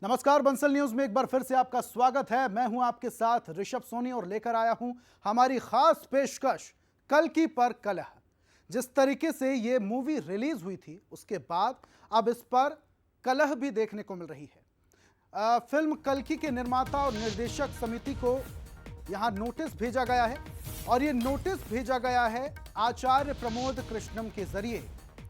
नमस्कार, बंसल न्यूज में एक बार फिर से आपका स्वागत है। मैं हूं आपके साथ ऋषभ सोनी और लेकर आया हूं हमारी खास पेशकश कल्कि पर कलह। जिस तरीके से ये मूवी रिलीज हुई थी उसके बाद अब इस पर कलह भी देखने को मिल रही है। फिल्म कल्कि के निर्माता और निर्देशक समिति को यहां नोटिस भेजा गया है और ये नोटिस भेजा गया है आचार्य प्रमोद कृष्णम के जरिए।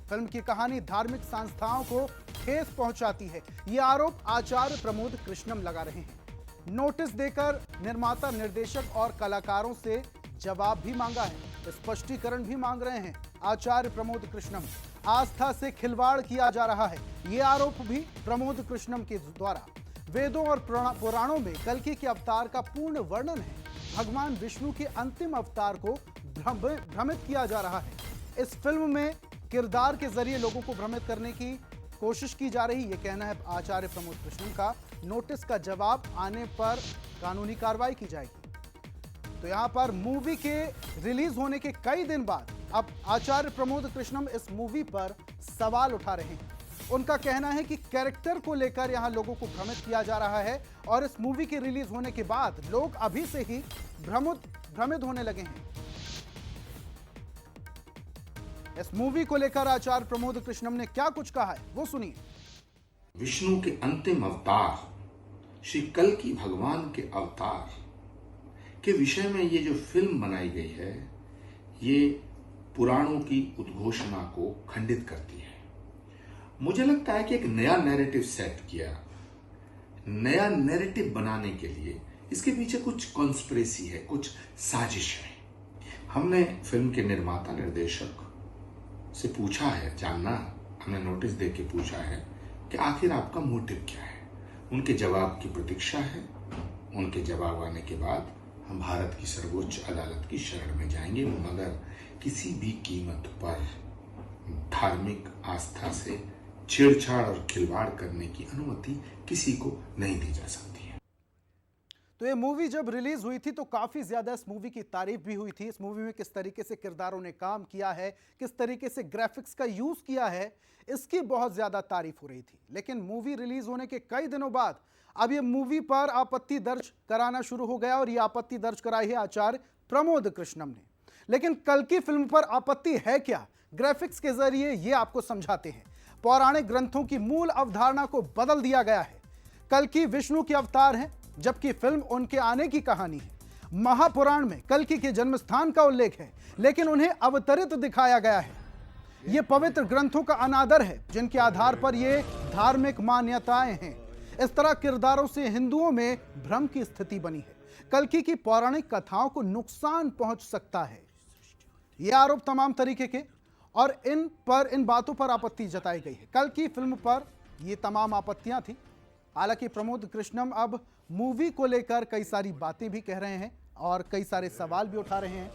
फिल्म की कहानी धार्मिक संस्थाओं को ठेस पहुंचाती है, ये आरोप आचार्य प्रमोद कृष्णम लगा रहे हैं। नोटिस देकर निर्माता, निर्देशक और कलाकारों से जवाब भी मांगा है, स्पष्टीकरण भी मांग रहे हैं आचार्य प्रमोद कृष्णम। आस्था से खिलवाड़ किया जा रहा है, ये आरोप भी प्रमोद कृष्णम के द्वारा। वेदों और पुराणों में कल्कि के अवतार का पूर्ण वर्णन है। भगवान विष्णु के अंतिम अवतार को भ्रमित किया जा रहा है। इस फिल्म में किरदार के जरिए लोगों को भ्रमित करने की कोशिश की जा रही, ये कहना है आचार्य प्रमोद कृष्णम का। नोटिस का जवाब आने पर कानूनी कार्रवाई की जाएगी। तो यहां पर मूवी के रिलीज होने के कई दिन बाद अब आचार्य प्रमोद कृष्णम इस मूवी पर सवाल उठा रहे हैं। उनका कहना है कि कैरेक्टर को लेकर यहां लोगों को भ्रमित किया जा रहा है और इस मूवी के रिलीज होने के बाद लोग अभी से ही भ्रमित होने लगे हैं। इस मूवी को लेकर आचार्य प्रमोद कृष्णम ने क्या कुछ कहा है वो सुनिए। विष्णु के अंतिम अवतार श्री कल्कि भगवान के अवतार के विषय में ये जो फिल्म बनाई गई है, ये पुराणों की उद्घोषणा को खंडित करती है। मुझे लगता है कि एक नया नैरेटिव सेट किया, नया नैरेटिव बनाने के लिए इसके पीछे कुछ कॉन्स्पिरेसी है, कुछ साजिश है। हमने फिल्म के निर्माता, निर्देशक से पूछा है, जानना, हमने नोटिस दे के पूछा है कि आखिर आपका मोटिव क्या है। उनके जवाब की प्रतीक्षा है। उनके जवाब आने के बाद हम भारत की सर्वोच्च अदालत की शरण में जाएंगे, मगर किसी भी कीमत पर धार्मिक आस्था से छेड़छाड़ और खिलवाड़ करने की अनुमति किसी को नहीं दी जा सकती है। तो ये मूवी जब रिलीज हुई थी तो काफी ज्यादा इस मूवी की तारीफ भी हुई थी। इस मूवी में किस तरीके से किरदारों ने काम किया है, किस तरीके से ग्राफिक्स का यूज किया है, इसकी बहुत ज्यादा तारीफ हो रही थी। लेकिन मूवी रिलीज होने के कई दिनों बाद अब ये मूवी पर आपत्ति दर्ज कराना शुरू हो गया और ये आपत्ति दर्ज कराई है आचार्य प्रमोद कृष्णम ने। लेकिन कल्कि फिल्म पर आपत्ति है क्या, ग्राफिक्स के जरिए ये आपको समझाते हैं। पौराणिक ग्रंथों की मूल अवधारणा को बदल दिया गया है। कल्कि विष्णु के अवतार हैं, जबकि फिल्म उनके आने की कहानी है। महापुराण में कल्कि के जन्म स्थान का उल्लेख है, लेकिन उन्हें अवतरित दिखाया गया है। यह पवित्र ग्रंथों का अनादर है जिनके आधार पर यह धार्मिक मान्यताएं हैं। इस तरह किरदारों से हिंदुओं में भ्रम की स्थिति बनी है। कल्कि की पौराणिक कथाओं को नुकसान पहुंच सकता है, यह आरोप तमाम तरीके के और इन बातों पर आपत्ति जताई गई है। कल्कि फिल्म पर यह तमाम आपत्तियां थी। हालांकि प्रमोद कृष्णम अब मूवी को लेकर कई सारी बातें भी कह रहे हैं और कई सारे सवाल भी उठा रहे हैं।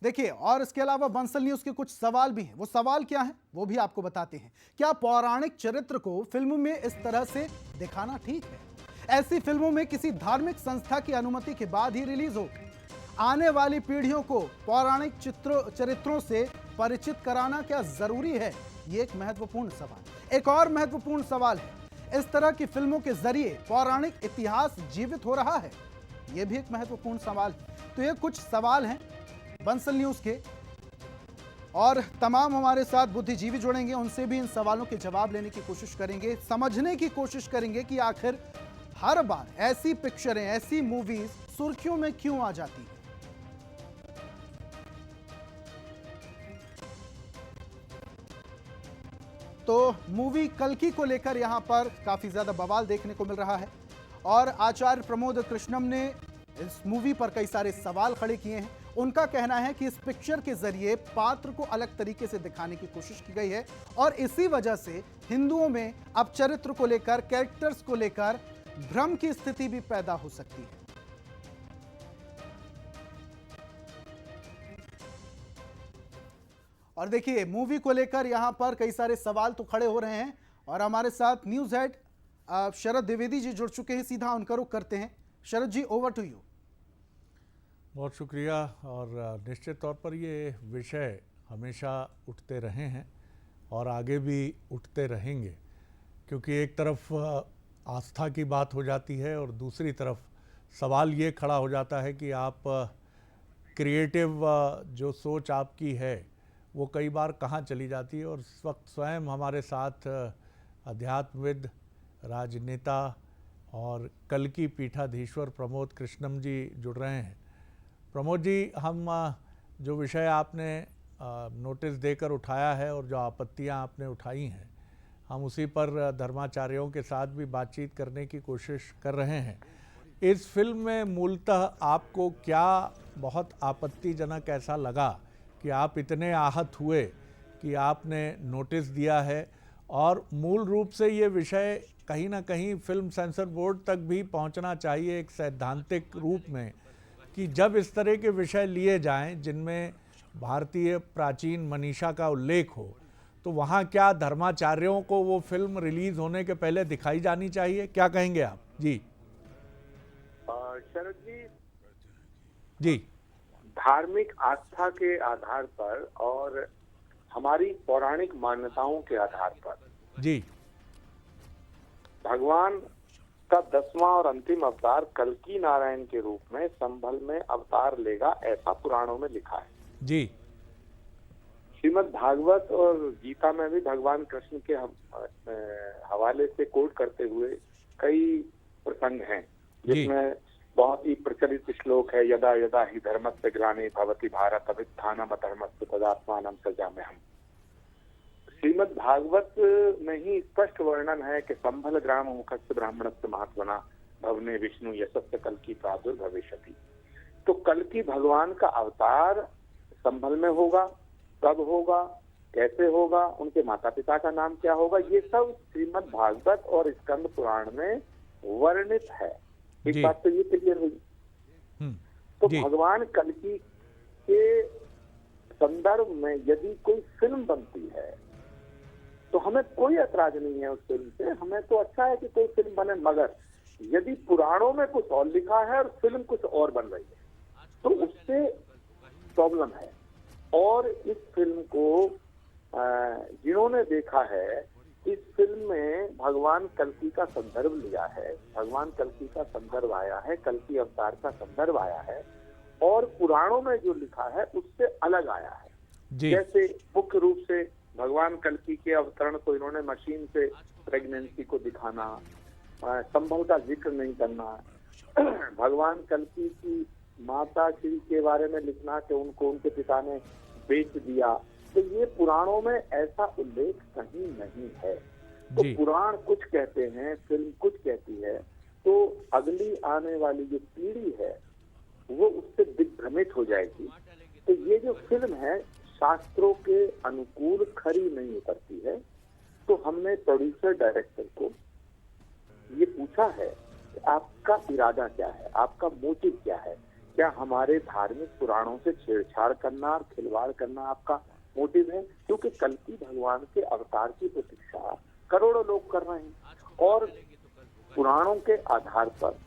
देखिए, और इसके अलावा बंसल न्यूज के कुछ सवाल भी हैं। वो सवाल क्या हैं वो भी आपको बताते हैं। क्या पौराणिक चरित्र को फिल्म में इस तरह से दिखाना ठीक है? ऐसी फिल्मों में किसी धार्मिक संस्था की अनुमति के बाद ही रिलीज हो। आने वाली पीढ़ियों को पौराणिक चरित्रों से परिचित कराना क्या जरूरी है? ये एक महत्वपूर्ण सवाल। एक और महत्वपूर्ण सवाल है, इस तरह की फिल्मों के जरिए पौराणिक इतिहास जीवित हो रहा है? यह भी एक महत्वपूर्ण सवाल है। तो ये कुछ सवाल हैं बंसल न्यूज के, और तमाम हमारे साथ बुद्धिजीवी जुड़ेंगे, उनसे भी इन सवालों के जवाब लेने की कोशिश करेंगे, समझने की कोशिश करेंगे कि आखिर हर बार ऐसी पिक्चरें, ऐसी मूवीज सुर्खियों में क्यों आ जाती है। तो मूवी कल्कि को लेकर यहां पर काफी ज्यादा बवाल देखने को मिल रहा है और आचार्य प्रमोद कृष्णम ने इस मूवी पर कई सारे सवाल खड़े किए हैं। उनका कहना है कि इस पिक्चर के जरिए पात्र को अलग तरीके से दिखाने की कोशिश की गई है और इसी वजह से हिंदुओं में अब चरित्र को लेकर, कैरेक्टर्स को लेकर भ्रम की स्थिति भी पैदा हो सकती है। और देखिए, मूवी को लेकर यहां पर कई सारे सवाल तो खड़े हो रहे हैं और हमारे साथ न्यूज हेड शरद द्विवेदी जी जुड़ चुके हैं। सीधा उनका रुख करते हैं। शरद जी, ओवर टू यू। बहुत शुक्रिया। और निश्चित तौर पर ये विषय हमेशा उठते रहे हैं और आगे भी उठते रहेंगे, क्योंकि एक तरफ आस्था की बात हो जाती है और दूसरी तरफ सवाल ये खड़ा हो जाता है कि आप क्रिएटिव जो सोच आपकी है वो कई बार कहाँ चली जाती है। और इस वक्त स्वयं हमारे साथ अध्यात्मविद, राजनेता और कल्की पीठाधीश्वर प्रमोद कृष्णम जी जुड़ रहे हैं। प्रमोद जी, हम जो विषय आपने नोटिस देकर उठाया है और जो आपत्तियां आपने उठाई हैं, हम उसी पर धर्माचार्यों के साथ भी बातचीत करने की कोशिश कर रहे हैं। इस फिल्म में मूलतः आपको क्या बहुत आपत्तिजनक ऐसा लगा कि आप इतने आहत हुए कि आपने नोटिस दिया है? और मूल रूप से ये विषय कहीं ना कहीं फिल्म सेंसर बोर्ड तक भी पहुंचना चाहिए एक सैद्धांतिक रूप में, कि जब इस तरह के विषय लिए जाएं जिनमें भारतीय प्राचीन मनीषा का उल्लेख हो, तो वहाँ क्या धर्माचार्यों को वो फिल्म रिलीज होने के पहले दिखाई जानी चाहिए? क्या कहेंगे आप? जी शरद जी, जी धार्मिक आस्था के आधार पर और हमारी पौराणिक मान्यताओं के आधार पर जी भगवान का 10वां और अंतिम अवतार कल्की नारायण के रूप में संभल में अवतार लेगा, ऐसा पुराणों में लिखा है। जी श्रीमद् भागवत और गीता में भी भगवान कृष्ण के हवाले से कोट करते हुए कई प्रसंग हैं, जिसमें बहुत ही प्रचलित श्लोक है, यदा यदा ही धर्मस्य ग्लानि भवति भारत अभ्युत्थानम् अधर्मस्य तदात्मानं सृजाम्यहम्। श्रीमद् भागवत में ही स्पष्ट वर्णन है कि संभल ग्राम मुखस्य ब्राह्मणस्य महात्मना भवने विष्णु यशस्य कल्की प्रादुर्भविष्यति। तो कल्की भगवान का अवतार संभल में होगा, कब होगा, कैसे होगा, उनके माता पिता का नाम क्या होगा, ये सब श्रीमद् भागवत और स्कंद पुराण में वर्णित है। इस बात से ये क्लियर हुई। तो भगवान कल्की के संदर्भ में यदि कोई फिल्म बनती है तो हमें कोई ऐतराज नहीं है उस फिल्म से, हमें तो अच्छा है कि कोई फिल्म बने, मगर यदि पुराणों में कुछ और लिखा है और फिल्म कुछ और बन रही है तो उससे प्रॉब्लम है। और इस फिल्म को जिन्होंने देखा है, इस फिल्म में भगवान कल्की का संदर्भ लिया है, भगवान कल्की का संदर्भ आया है, कल्की अवतार का संदर्भ आया है और पुराणों में जो लिखा है उससे अलग आया है। जैसे मुख्य रूप से भगवान कल्की के अवतरण को इन्होंने मशीन से प्रेगनेंसी को दिखाना, संभल का जिक्र नहीं करना, भगवान कल्की की माता श्री के बारे में लिखना कि उनको उनके पिता ने बेच दिया, तो ये पुराणों में ऐसा उल्लेख कहीं नहीं है। तो पुराण कुछ कहते हैं, फिल्म कुछ कहती है, तो अगली आने वाली जो पीढ़ी है वो उससे दिग्भ्रमित हो जाएगी। तो ये जो फिल्म है शास्त्रों के अनुकूल खरी नहीं उतरती है। तो हमने प्रोड्यूसर डायरेक्टर को ये पूछा है कि आपका इरादा क्या है, आपका मोटिव क्या है, क्या हमारे धार्मिक पुराणों से छेड़छाड़ करना और खिलवाड़ करना आपका मोटिव है? क्योंकि कल्की भगवान के अवतार की प्रतीक्षा करोड़ों लोग कर रहे हैं और पुराणों के आधार पर,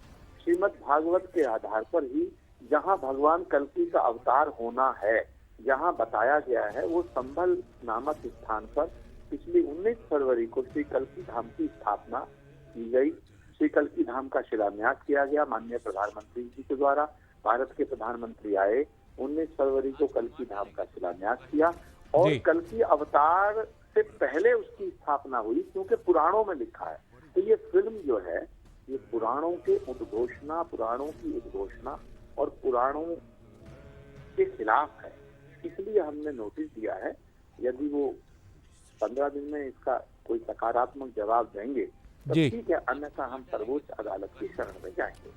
श्रीमद् भागवत के आधार पर ही जहां भगवान कल्की का अवतार होना है, जहां बताया गया है, वो संभल नामक स्थान पर पिछली 19 फरवरी को श्री कल्की धाम की स्थापना की गई। श्री कल्की धाम का शिलान्यास किया गया माननीय प्रधानमंत्री जी के द्वारा। भारत के प्रधानमंत्री आए, 19 फरवरी को कल्की धाम का शिलान्यास किया और कल्की अवतार से पहले उसकी स्थापना हुई, क्योंकि पुराणों में लिखा है। तो ये फिल्म जो है ये पुराणों के उद्घोषणा, पुराणों की उद्घोषणा और पुराणों के खिलाफ है, इसलिए हमने नोटिस दिया है। यदि वो 15 दिन में इसका कोई सकारात्मक जवाब देंगे तो ठीक है, अन्यथा हम सर्वोच्च अदालत की शरण में जाएंगे।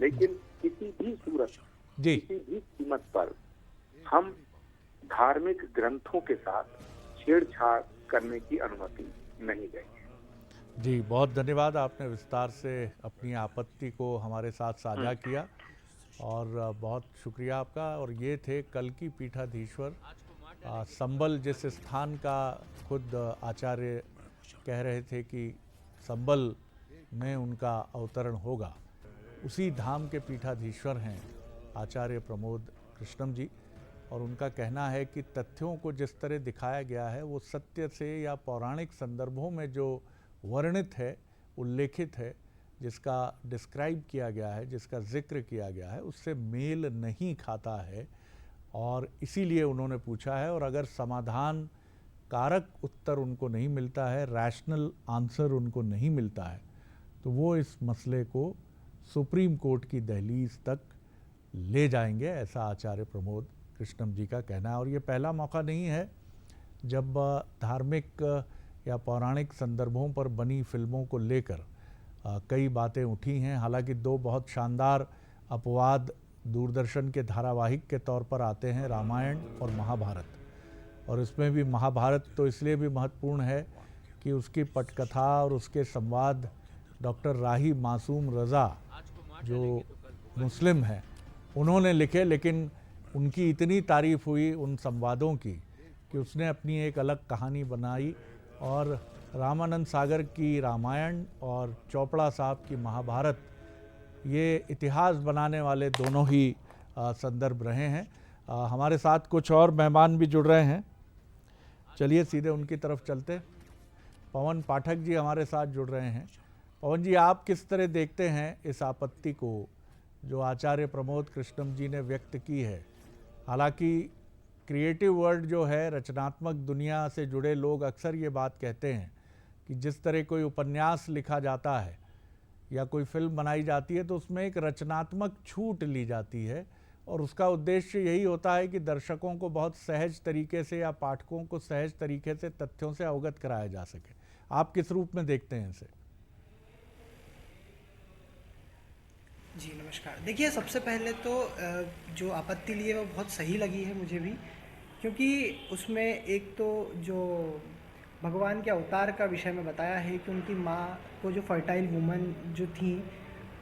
लेकिन किसी भी सूरत, किसी भी कीमत पर हम धार्मिक ग्रंथों के साथ छेड़छाड़ करने की अनुमति नहीं देंगे। जी, बहुत धन्यवाद। आपने विस्तार से अपनी आपत्ति को हमारे साथ साझा किया और बहुत शुक्रिया आपका। और ये थे कल्की पीठाधीश्वर संबल, जिस स्थान का खुद आचार्य कह रहे थे कि संबल में उनका अवतरण होगा, उसी धाम के पीठाधीश्वर हैं आचार्य प्रमोद कृष्णम जी। और उनका कहना है कि तथ्यों को जिस तरह दिखाया गया है वो सत्य से या पौराणिक संदर्भों में जो वर्णित है, उल्लेखित है, जिसका डिस्क्राइब किया गया है, जिसका जिक्र किया गया है, उससे मेल नहीं खाता है। और इसीलिए उन्होंने पूछा है, और अगर समाधान कारक उत्तर उनको नहीं मिलता है, रैशनल आंसर उनको नहीं मिलता है, तो वो इस मसले को सुप्रीम कोर्ट की दहलीज तक ले जाएंगे, ऐसा आचार्य प्रमोद कृष्णम जी का कहना है। और ये पहला मौका नहीं है जब धार्मिक या पौराणिक संदर्भों पर बनी फिल्मों को लेकर कई बातें उठी हैं। हालांकि दो बहुत शानदार अपवाद दूरदर्शन के धारावाहिक के तौर पर आते हैं, रामायण और महाभारत। और इसमें भी महाभारत तो इसलिए भी महत्वपूर्ण है कि उसकी पटकथा और उसके संवाद डॉक्टर राही मासूम रज़ा जो मुस्लिम हैं उन्होंने लिखे, लेकिन उनकी इतनी तारीफ़ हुई उन संवादों की कि उसने अपनी एक अलग कहानी बनाई। और रामानंद सागर की रामायण और चोपड़ा साहब की महाभारत ये इतिहास बनाने वाले दोनों ही संदर्भ रहे हैं। हमारे साथ कुछ और मेहमान भी जुड़ रहे हैं, चलिए सीधे उनकी तरफ चलते। पवन पाठक जी हमारे साथ जुड़ रहे हैं। पवन जी, आप किस तरह देखते हैं इस आपत्ति को जो आचार्य प्रमोद कृष्णम जी ने व्यक्त की है? हालांकि क्रिएटिव वर्ल्ड जो है, रचनात्मक दुनिया से जुड़े लोग अक्सर ये बात कहते हैं कि जिस तरह कोई उपन्यास लिखा जाता है या कोई फिल्म बनाई जाती है तो उसमें एक रचनात्मक छूट ली जाती है, और उसका उद्देश्य यही होता है कि दर्शकों को बहुत सहज तरीके से या पाठकों को सहज तरीके से तथ्यों से अवगत कराया जा सके। आप किस रूप में देखते हैं इसे? जी नमस्कार। देखिए, सबसे पहले तो जो आपत्ति ली है वो बहुत सही लगी है मुझे भी, क्योंकि उसमें एक तो जो भगवान के अवतार का विषय में बताया है कि उनकी माँ को जो फर्टाइल वुमन जो थी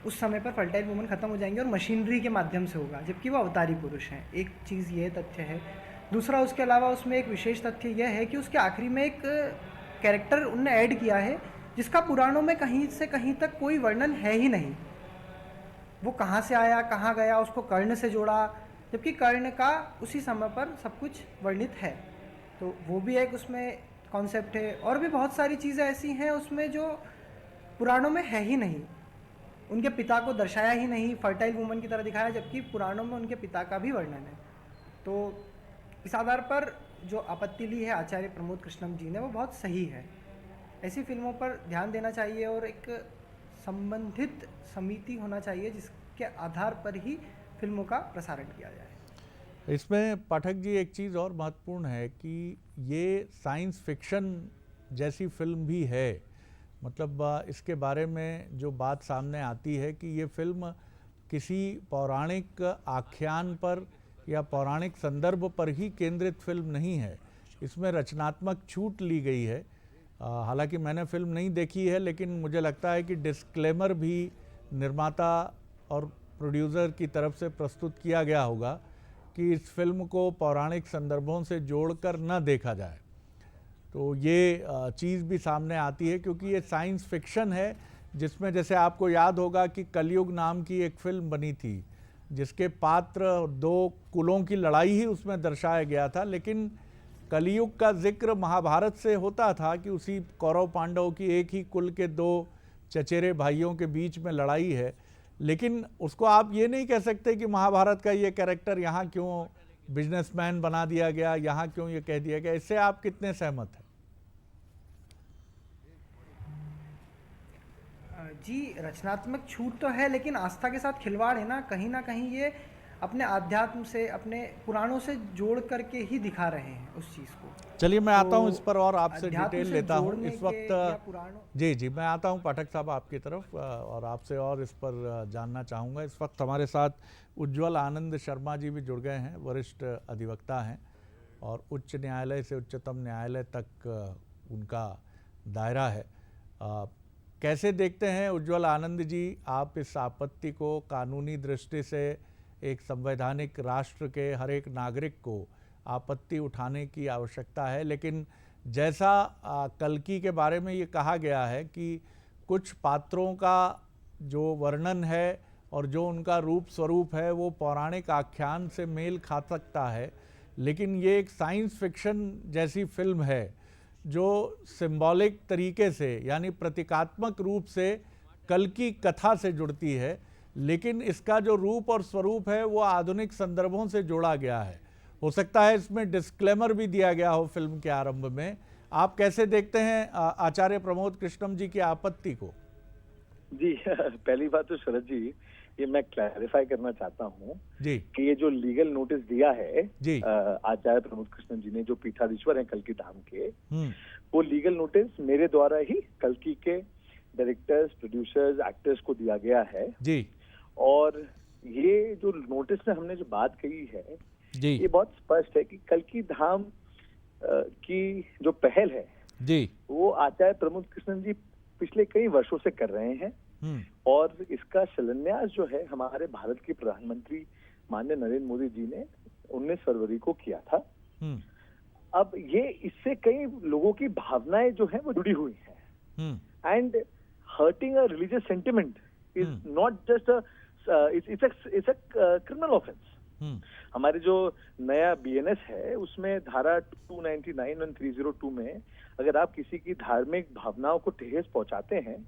उस समय पर फर्टाइल वुमन ख़त्म हो जाएंगे और मशीनरी के माध्यम से होगा, जबकि वो अवतारी पुरुष हैं। एक चीज़ ये तथ्य है। दूसरा, उसके अलावा उसमें एक विशेष तथ्य यह है कि उसके आखिरी में एक कैरेक्टर उनने ऐड किया है जिसका पुराणों में कहीं से कहीं तक कोई वर्णन है ही नहीं। वो कहाँ से आया, कहाँ गया, उसको कर्ण से जोड़ा, जबकि कर्ण का उसी समय पर सब कुछ वर्णित है। तो वो भी एक उसमें कॉन्सेप्ट है। और भी बहुत सारी चीज़ें ऐसी हैं उसमें जो पुराणों में है ही नहीं। उनके पिता को दर्शाया ही नहीं, फर्टाइल वुमन की तरह दिखाया, जबकि पुराणों में उनके पिता का भी वर्णन है। तो इस आधार पर जो आपत्ति ली है आचार्य प्रमोद कृष्णम जी ने वो बहुत सही है। ऐसी फिल्मों पर ध्यान देना चाहिए और एक संबंधित समिति होना चाहिए जिसके आधार पर ही फिल्मों का प्रसारण किया जाए। इसमें पाठक जी एक चीज़ और महत्वपूर्ण है कि ये साइंस फिक्शन जैसी फिल्म भी है। मतलब इसके बारे में जो बात सामने आती है कि ये फिल्म किसी पौराणिक आख्यान पर या पौराणिक संदर्भ पर ही केंद्रित फिल्म नहीं है, इसमें रचनात्मक छूट ली गई है। हालांकि मैंने फिल्म नहीं देखी है, लेकिन मुझे लगता है कि डिस्क्लेमर भी निर्माता और प्रोड्यूसर की तरफ से प्रस्तुत किया गया होगा कि इस फिल्म को पौराणिक संदर्भों से जोड़कर न देखा जाए। तो ये चीज़ भी सामने आती है क्योंकि ये साइंस फिक्शन है, जिसमें जैसे आपको याद होगा कि कलयुग नाम की एक फिल्म बनी थी जिसके पात्र दो कुलों की लड़ाई ही उसमें दर्शाया गया था, लेकिन कलयुग का जिक्र महाभारत से होता था कि उसी कौरव पांडव की एक ही कुल के दो चचेरे भाइयों के बीच में लड़ाई है। लेकिन उसको आप ये नहीं कह सकते कि महाभारत का ये कैरेक्टर यहाँ क्यों बिजनेसमैन बना दिया गया, यहाँ क्यों ये कह दिया गया। इससे आप कितने सहमत हैं? जी, रचनात्मक छूट तो है, लेकिन आस्था के साथ खिलवाड़ है ना कहीं ये अपने आध्यात्म से, अपने पुराणों से जोड़ करके ही दिखा रहे हैं उस चीज़ को। चलिए मैं आता हूँ तो इस पर और आपसे डिटेल लेता हूँ जोड़ने इस के या वक्त। पुराणों जी मैं आता हूँ पाठक साहब आपकी तरफ और आपसे और इस पर जानना चाहूँगा। इस वक्त हमारे साथ उज्ज्वल आनंद शर्मा जी भी जुड़ गए हैं, वरिष्ठ अधिवक्ता हैं और उच्च न्यायालय से उच्चतम न्यायालय तक उनका दायरा है। कैसे देखते हैं उज्ज्वल आनंद जी आप इस आपत्ति को? कानूनी दृष्टि से एक संवैधानिक राष्ट्र के हर एक नागरिक को आपत्ति उठाने की आवश्यकता है, लेकिन जैसा कल्कि के बारे में ये कहा गया है कि कुछ पात्रों का जो वर्णन है और जो उनका रूप स्वरूप है वो पौराणिक आख्यान से मेल खा सकता है, लेकिन ये एक साइंस फिक्शन जैसी फिल्म है जो सिंबॉलिक तरीके से यानी प्रतीकात्मक रूप से कल की कथा से जुड़ती है, लेकिन इसका जो रूप और स्वरूप है वो आधुनिक संदर्भों से जोड़ा गया है। हो सकता है इसमें डिस्क्लेमर भी दिया गया हो फिल्म के आरंभ में। आप कैसे देखते हैं आचार्य प्रमोद कृष्णम जी की आपत्ति को? जी पहली बात तो शरद जी, ये मैं क्लैरिफाई करना चाहता हूँ जी कि ये जो लीगल नोटिस दिया है जी आचार्य प्रमोद कृष्णन जी ने, जो पीठाधीश्वर हैं कल्कि धाम के, हम्म, वो लीगल नोटिस मेरे द्वारा ही कल्कि के डायरेक्टर्स, प्रोड्यूसर्स, एक्टर्स को दिया गया है। जी और ये जो नोटिस में हमने जो बात कही है, जी ये बहुत स्पष्ट है कि कल्कि धाम की जो पहल है जी वो आचार्य प्रमोद कृष्णन जी पिछले कई वर्षों से कर रहे हैं। हम्म, और इसका शिलान्यास जो है हमारे भारत के प्रधानमंत्री माननीय नरेंद्र मोदी जी ने 19 फरवरी को किया था। हम्म, अब ये इससे कई लोगों की भावनाएं जो है वो जुड़ी हुई हैं, hmm, and hurting a religious sentiment is not just it's a criminal offence. Hmm, हमारे जो नया बीएनएस है उसमें धारा 299 और 302 में अगर आप किसी की धार्मिक भावनाओं को ठेस पहुंचाते हैं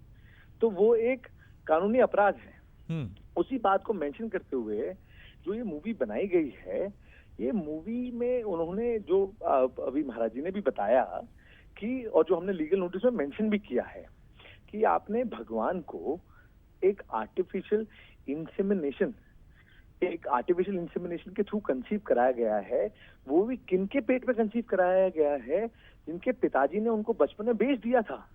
तो वो एक कानूनी अपराध है। हम्म, उसी बात को मेंशन करते हुए जो ये मूवी बनाई गई है, ये मूवी में उन्होंने जो अभी महाराज जी ने भी बताया कि, और जो हमने लीगल नोटिस में मेंशन भी किया है कि आपने भगवान को एक आर्टिफिशियल इंसेमिनेशन के थ्रू कंसीव कराया गया है। वो भी किनके पेट में कंसीव कराया गया है? जिनके पिताजी ने उनको बचपन में बेच दिया था।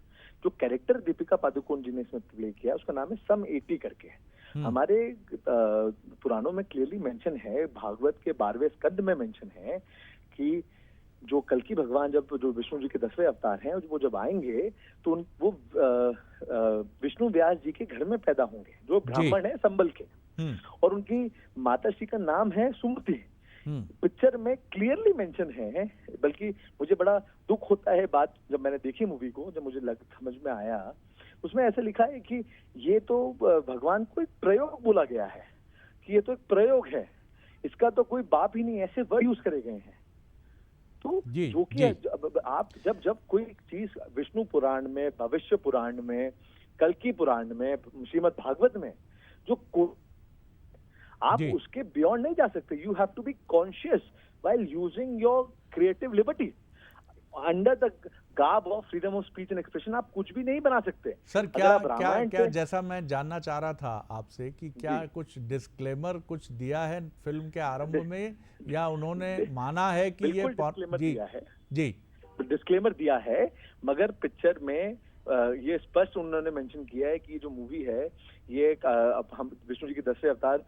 जो कैरेक्टर दीपिका पादुकोण जी ने इसमें प्ले किया उसका नाम है सम 80 करके। हमारे पुराणों में क्लियरली मेंशन है, भागवत के 12वें स्कंद में मेंशन है कि जो कल्कि भगवान, जब जो विष्णु जी के 10वें अवतार हैं, वो जब आएंगे तो वो विष्णु व्यास जी के घर में पैदा होंगे, जो ब्राह्मण है संबल के, और उनकी माता श्री का नाम है सुमति। पिक्चर में क्लियरली मेंशन है। बल्कि मुझे बड़ा दुख होता है बात, जब मैंने देखी मूवी को, जब मुझे समझ में आया, उसमें ऐसे लिखा है कि ये तो भगवान को एक प्रयोग बोला गया है, कि ये तो एक प्रयोग है, इसका तो कोई बाप ही नहीं, ऐसे वर्ड यूज करे गए हैं। तो जो कि आप जब कोई चीज विष्णु पुराण में, भविष्य पुराण में, कल्कि पुराण में, श्रीमद् भागवत में जो आप उसके बियॉन्ड नहीं जा सकते। You have to be conscious while using your creative liberty under the garb of freedom of speech and expression. आप कुछ भी नहीं बना सकते। सर क्या जैसा मैं जानना चाह रहा था आपसे कि क्या कुछ डिस्क्लेमर कुछ दिया है फिल्म के आरंभ में, या उन्होंने माना है कि ये दिया है? जी डिस्क्लेमर दिया है, मगर पिक्चर में ये स्पष्ट उन्होंने मेंशन किया है कि जो मूवी है ये हम विष्णु जी के 10वें अवतार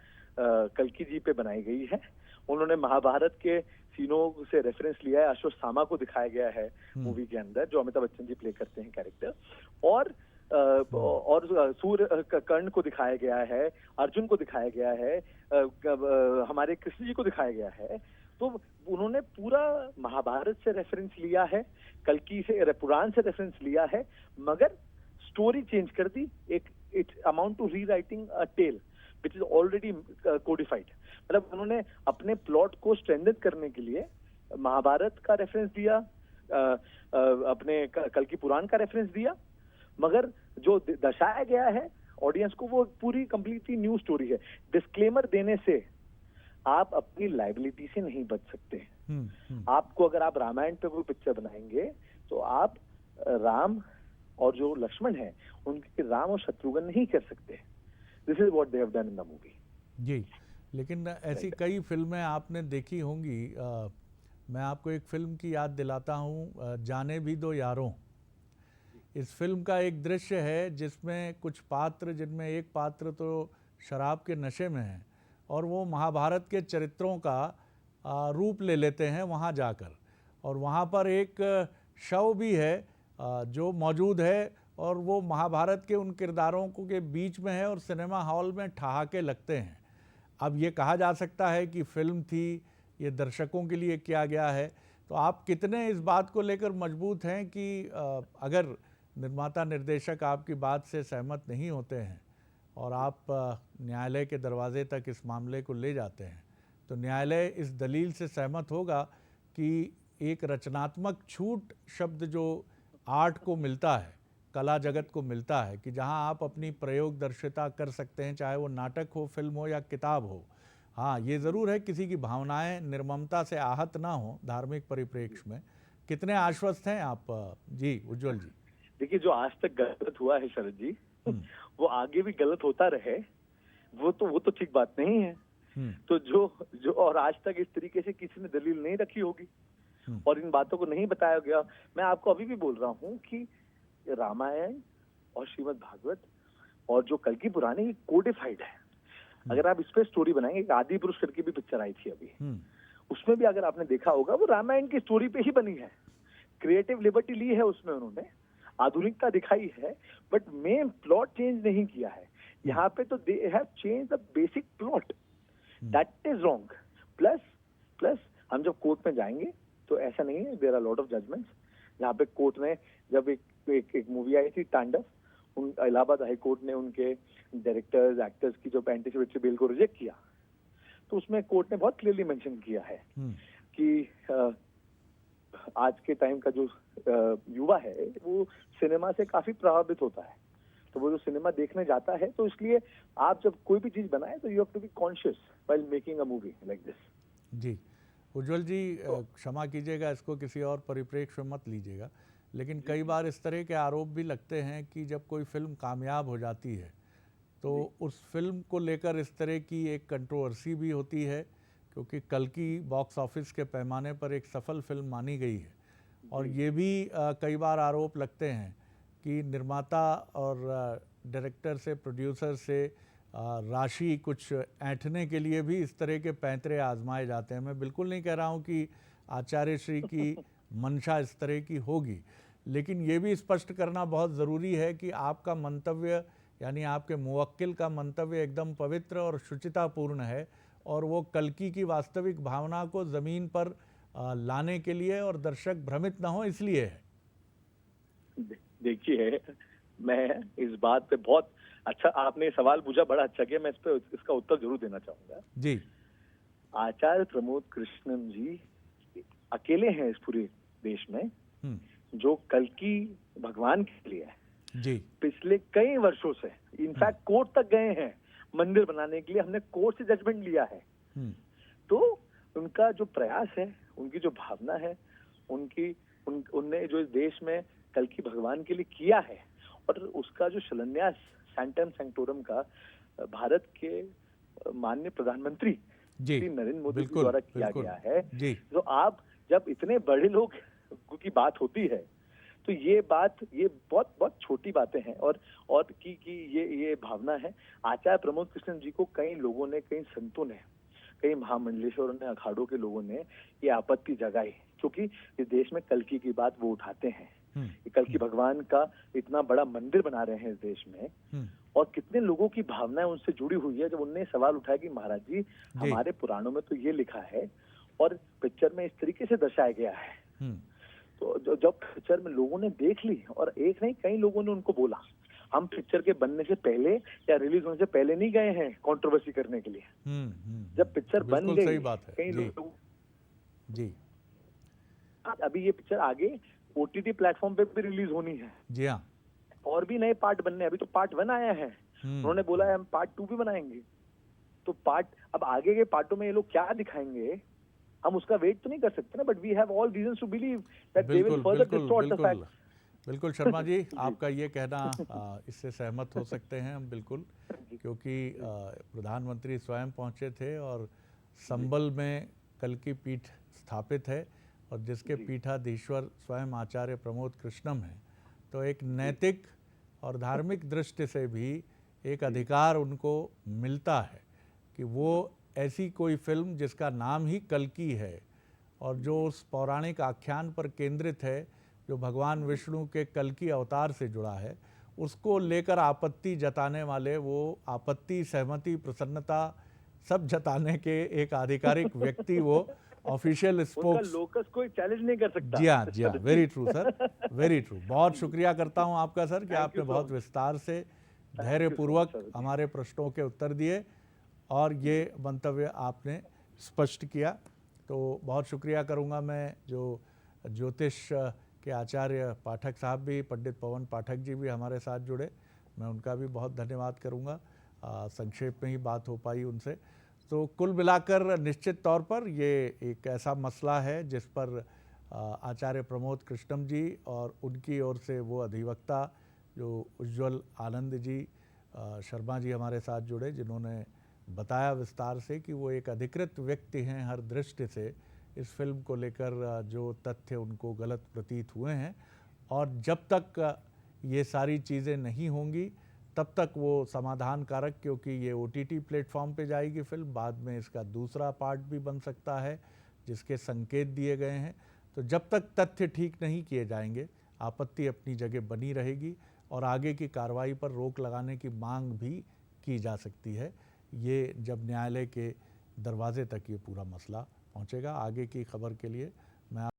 कल्कि जी पे बनाई गई है। उन्होंने महाभारत के सीनों से रेफरेंस लिया है। अश्वत्थामा को दिखाया गया है मूवी के अंदर, जो अमिताभ बच्चन जी प्ले करते हैं कैरेक्टर, और सूर्य कर्ण को दिखाया गया है, अर्जुन को दिखाया गया है, हमारे कृष्ण जी को दिखाया गया है। तो उन्होंने पूरा महाभारत से रेफरेंस लिया है, कल्कि से, पुराण से रेफरेंस लिया है, मगर स्टोरी चेंज कर दी। It amount to rewriting a tale which is already codified। मतलब उन्होंने अपने प्लॉट को स्ट्रेंथन करने के लिए महाभारत का रेफरेंस दिया, अपने कल्कि पुराण का रेफरेंस दिया, मगर जो दर्शाया गया है ऑडियंस को वो पूरी कंप्लीटली न्यू स्टोरी है। डिस्क्लेमर देने से आप अपनी लाइबिलिटी से नहीं बच सकते। आपको, अगर आप रामायण पे कोई पिक्चर बनाएंगे तो आप राम और जो लक्ष्मण है उनके राम और शत्रुघ्न नहीं कर सकते। This is what they have done in the movie। जी, लेकिन ऐसी कई फिल्में आपने देखी होंगी। मैं आपको एक फिल्म की याद दिलाता हूँ, जाने भी दो यारों। इस फिल्म का एक दृश्य है जिसमें कुछ पात्र, जिनमें एक पात्र तो शराब के नशे में है और वो महाभारत के चरित्रों का रूप ले लेते हैं वहाँ जाकर, और वहाँ पर एक शव भी है जो मौजूद है, और वो महाभारत के उन किरदारों को के बीच में है और सिनेमा हॉल में ठहाके लगते हैं। अब ये कहा जा सकता है कि फिल्म थी, ये दर्शकों के लिए किया गया है। तो आप कितने इस बात को लेकर मजबूत हैं कि अगर निर्माता निर्देशक आपकी बात से सहमत नहीं होते हैं और आप न्यायालय के दरवाजे तक इस मामले को ले जाते हैं, तो न्यायालय इस दलील से सहमत होगा कि एक रचनात्मक छूट शब्द जो आर्ट को मिलता है, कला जगत को मिलता है, कि जहां आप अपनी प्रयोगदर्शिता कर सकते हैं, चाहे वो नाटक हो, फिल्म हो या किताब हो। हाँ, ये ज़रूर है किसी की भावनाएं निर्ममता से आहत ना हो धार्मिक परिप्रेक्ष्य में। कितने आश्वस्त हैं आप जी उज्जवल जी? देखिए, जो आज तक गलत हुआ है शरद जी, वो आगे भी गलत होता रहे, वो तो ठीक बात नहीं है। तो जो और आज तक इस तरीके से किसी ने दलील नहीं रखी होगी और इन बातों को नहीं बताया गया। मैं आपको अभी भी बोल रहा हूँ कि रामायण और श्रीमद् भागवत और जो कल्कि पुरानी कोडिफाइड है। अगर आप इस पे स्टोरी बनाएंगे, आदि पुरुष करके भी पिक्चर आई थी अभी, उसमें भी अगर आपने देखा होगा वो रामायण की स्टोरी पे ही बनी है। क्रिएटिव लिबर्टी ली है उसमें उन्होंने, आधुनिकता दिखाई है, बट मेन प्लॉट चेंज नहीं किया है। यहाँ पे तो they have change the basic plot, that is wrong. Plus हम जब कोर्ट में जाएंगे तो ऐसा नहीं है, there are lot of judgements जहाँ पे कोर्ट ने, जब एक मूवी आई थी तांडव, इलाहाबाद हाई कोर्ट ने उनके डायरेक्टर्स एक्टर्स की जो एंटीसिपेटरी बेल को रिजेक्ट किया, तो उसमें कोर्ट ने बहुत क्लियरली मेंशन किया है कि आज के टाइम का जो युवा है वो सिनेमा से काफी प्रभावित होता है। तो वो जो सिनेमा देखने जाता है, तो इसलिए आप जब कोई भी चीज बनाए तो you have to be conscious while making a movie like this. जी उज्जवल जी, क्षमा कीजिएगा, इसको किसी और परिप्रेक्ष्य में मत लीजिएगा, लेकिन कई बार इस तरह के आरोप भी लगते हैं कि जब कोई फिल्म कामयाब हो जाती है तो उस फिल्म को लेकर इस तरह की एक कंट्रोवर्सी भी होती है, क्योंकि कल्कि बॉक्स ऑफिस के पैमाने पर एक सफल फिल्म मानी गई है। और ये भी कई बार आरोप लगते हैं कि निर्माता और डायरेक्टर से, प्रोड्यूसर से राशि कुछ ऐंठने के लिए भी इस तरह के पैंतरे आजमाए जाते हैं। मैं बिल्कुल नहीं कह रहा हूँ कि आचार्य श्री की मंशा इस तरह की होगी, लेकिन ये भी स्पष्ट करना बहुत ज़रूरी है कि आपका मंतव्य, यानी आपके मुवक्किल का मंतव्य एकदम पवित्र और शुचितापूर्ण है, और वो कल्कि की वास्तविक भावना को ज़मीन पर लाने के लिए और दर्शक भ्रमित ना हो इसलिए है। देखिए, मैं इस बात पे बहुत अच्छा, आपने सवाल पूछा, बड़ा अच्छा किया। मैं इस पे इसका उत्तर जरूर देना चाहूंगा जी। आचार्य प्रमोद कृष्णन जी अकेले हैं इस पूरे देश में जो कल्कि भगवान के लिए है। जी। पिछले कई वर्षों से इनफैक्ट कोर्ट तक गए हैं मंदिर बनाने के लिए, हमने कोर्ट से जजमेंट लिया है। तो उनका जो प्रयास है, उनकी जो भावना है, उनने जो इस देश में कल्कि भगवान के लिए किया है, और उसका जो शिलान्यास सैंटम सैंक्टोरम का भारत के माननीय प्रधानमंत्री श्री नरेंद्र मोदी जी द्वारा किया गया है। तो आप जब इतने बड़े लोग की बात होती है तो ये बहुत बहुत छोटी बातें हैं, और कि ये भावना है। आचार्य प्रमोद कृष्णन जी को कई लोगों ने, कई संतों ने, कई महामंडलेश्वरों ने, अखाड़ों के लोगों ने ये आपत्ति जगाई, क्योंकि इस देश में कल्कि की बात वो उठाते हैं। कल्कि भगवान का इतना बड़ा मंदिर बना रहे हैं इस देश में, और कितने लोगों की भावनाएं उनसे जुड़ी हुई है। जब उनने सवाल उठाया कि महाराज जी, हमारे पुराणों में तो ये लिखा है और पिक्चर में इस तरीके से दर्शाया गया है, तो जब पिक्चर में लोगों ने देख ली, और एक नहीं कई लोगों ने उनको बोला, हम पिक्चर के बनने से पहले या रिलीज होने से पहले नहीं गए हैं कंट्रोवर्सी करने के लिए। जब पिक्चर बन गई, सही बात है। कई लोग जी। अभी ये पिक्चर आगे OTT प्लेटफॉर्म पे भी रिलीज होनी है। जी हाँ। और भी नए पार्ट बनने, अभी तो पार्ट 1 आया है, उन्होंने बोला है हम पार्ट 2 भी बनाएंगे। तो अब आगे के पार्टों में ये लोग क्या दिखाएंगे, हम उसका वेट तो नहीं कर सकते ना, but we have all reasons to believe that they will further distort the facts. बिल्कुल शर्मा जी, आपका ये कहना इससे सहमत हो सकते हैं हम बिल्कुल, क्योंकि प्रधानमंत्री स्वयं पहुंचे थे और संबल में कल्कि पीठ स्थापित है, और जिसके पीठाधीश्वर स्वयं आचार्य प्रमोद कृष्णम हैं। तो एक नैतिक और धार्मिक दृष्टि से भी एक अधिकार उनको मिलता है कि वो ऐसी कोई फिल्म जिसका नाम ही कल्कि है और जो उस पौराणिक आख्यान पर केंद्रित है, जो भगवान विष्णु के कल्कि अवतार से जुड़ा है, उसको लेकर आपत्ति जताने वाले, वो आपत्ति, सहमति, प्रसन्नता सब जताने के एक आधिकारिक व्यक्ति, वो ऑफिशियल स्पोक्स, लोकस कोई चैलेंज नहीं कर सकता। जी हाँ, जी हाँ, very true sir, very true. बहुत शुक्रिया करता हूँ आपका सर कि आपने बहुत विस्तार से, धैर्यपूर्वक हमारे प्रश्नों के उत्तर दिए और ये मंतव्य आपने स्पष्ट किया। तो बहुत शुक्रिया करूँगा मैं जो ज्योतिष के आचार्य पाठक साहब भी, पंडित पवन पाठक जी भी हमारे साथ जुड़े, मैं उनका भी बहुत धन्यवाद करूँगा। संक्षेप में ही बात हो पाई उनसे। तो कुल मिलाकर निश्चित तौर पर ये एक ऐसा मसला है जिस पर आचार्य प्रमोद कृष्णम जी और उनकी ओर से वो अधिवक्ता जो उज्ज्वल आनंद जी शर्मा जी हमारे साथ जुड़े, जिन्होंने बताया विस्तार से कि वो एक अधिकृत व्यक्ति हैं हर दृष्टि से। इस फिल्म को लेकर जो तथ्य उनको गलत प्रतीत हुए हैं, और जब तक ये सारी चीज़ें नहीं होंगी तब तक वो समाधान कारक, क्योंकि ये OTT प्लेटफॉर्म पे जाएगी फिल्म, बाद में इसका दूसरा पार्ट भी बन सकता है जिसके संकेत दिए गए हैं। तो जब तक तथ्य ठीक नहीं किए जाएंगे आपत्ति अपनी जगह बनी रहेगी और आगे की कार्रवाई पर रोक लगाने की मांग भी की जा सकती है। ये जब न्यायालय के दरवाजे तक ये पूरा मसला पहुंचेगा। आगे की खबर के लिए मैं